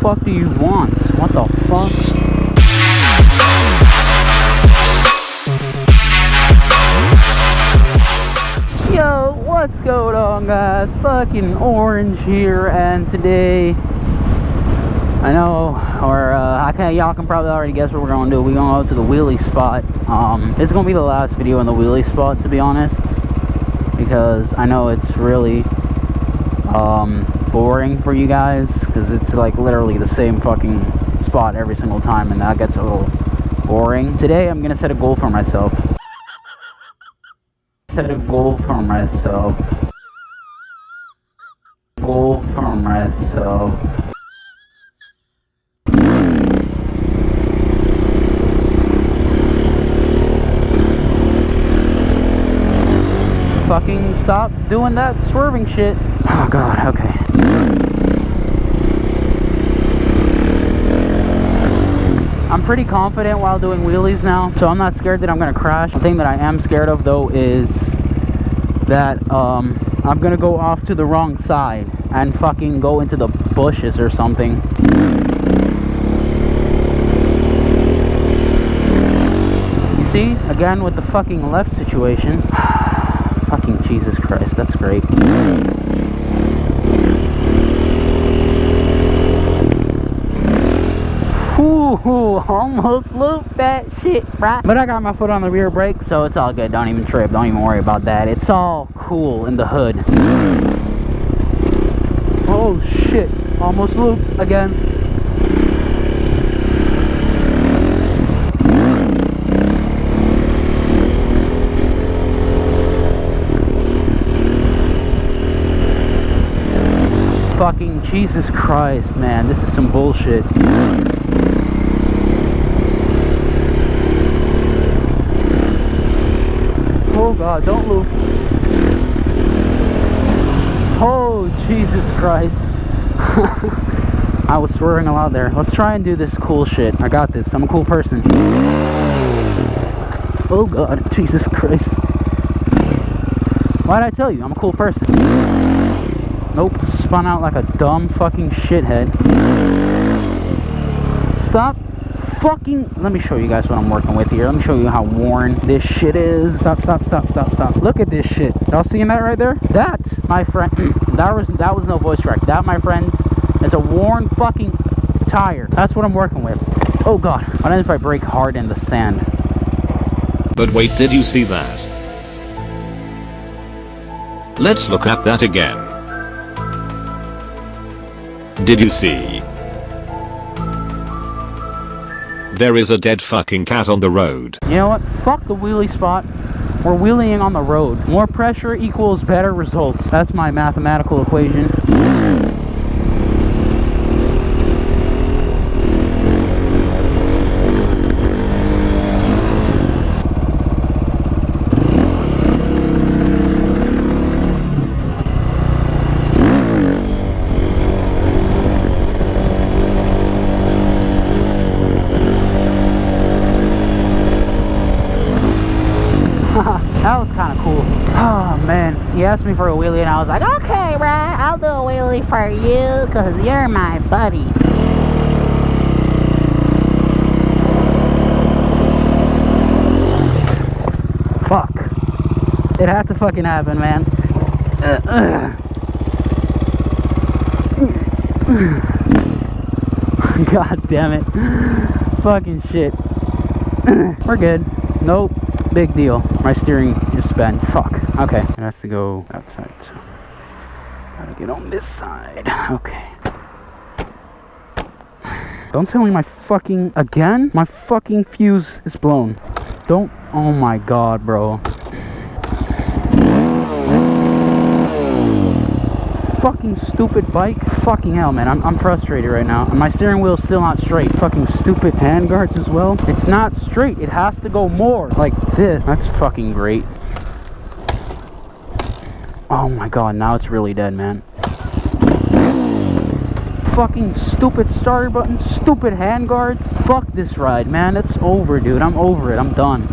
fuck do you want? What the fuck? Yo, what's going on, guys? Fucking Orange here, and today, I know, or y'all can probably already guess what we're gonna do. We're gonna go to the wheelie spot. This is gonna be the last video in the wheelie spot, to be honest, because I know it's really boring for you guys, because it's like literally the same fucking spot every single time, and that gets a little boring. Today, I'm gonna set a goal for myself. Set a goal for myself. Goal for myself. Fucking stop doing that swerving shit. Oh god, okay. I'm pretty confident while doing wheelies now, so I'm not scared that I'm gonna crash. The thing that I am scared of though is that I'm gonna go off to the wrong side and fucking go into the bushes or something. You see, again with the fucking left situation. Fucking Jesus Christ, that's great. Ooh, almost looped that shit, right? But I got my foot on the rear brake, so it's all good. Don't even trip. Don't even worry about that. It's all cool in the hood. Oh shit, almost looped again. Fucking Jesus Christ, man. This is some bullshit. Oh god, don't loop. Oh Jesus Christ. I was swerving a lot there. Let's try and do this cool shit. I got this. I'm a cool person. Oh god, Jesus Christ. Why'd I tell you? I'm a cool person. Nope, spun out like a dumb fucking shithead. Stop fucking... Let me show you guys what I'm working with here. Let me show you how worn this shit is. Stop, stop, stop, stop, stop. Look at this shit. Y'all seeing that right there? That, my friend... that was no voice crack. That, my friends, is a worn fucking tire. That's what I'm working with. Oh god. What if I brake hard in the sand? But wait, did you see that? Let's look at that again. Did you see? There is a dead fucking cat on the road. You know what? Fuck the wheelie spot. We're wheeling on the road. More pressure equals better results. That's my mathematical equation. That was kind of cool. Oh man, he asked me for a wheelie and I was like, okay, right, I'll do a wheelie for you because you're my buddy. Fuck. It had to fucking happen, man. God damn it. Fucking shit. We're good. Nope. Big deal. My steering just bent. Fuck. Okay. It has to go outside, so gotta get on this side. Okay. Don't tell me my fucking... Again? My fucking fuse is blown. Don't... Oh my god, bro. Fucking stupid bike. Fucking hell, man. I'm frustrated right now. And my steering wheel's still not straight. Fucking stupid handguards as well. It's not straight. It has to go more like this. That's fucking great. Oh my god, now it's really dead, man. Fucking stupid starter button. Stupid handguards. Fuck this ride, man. It's over, dude. I'm over it. I'm done.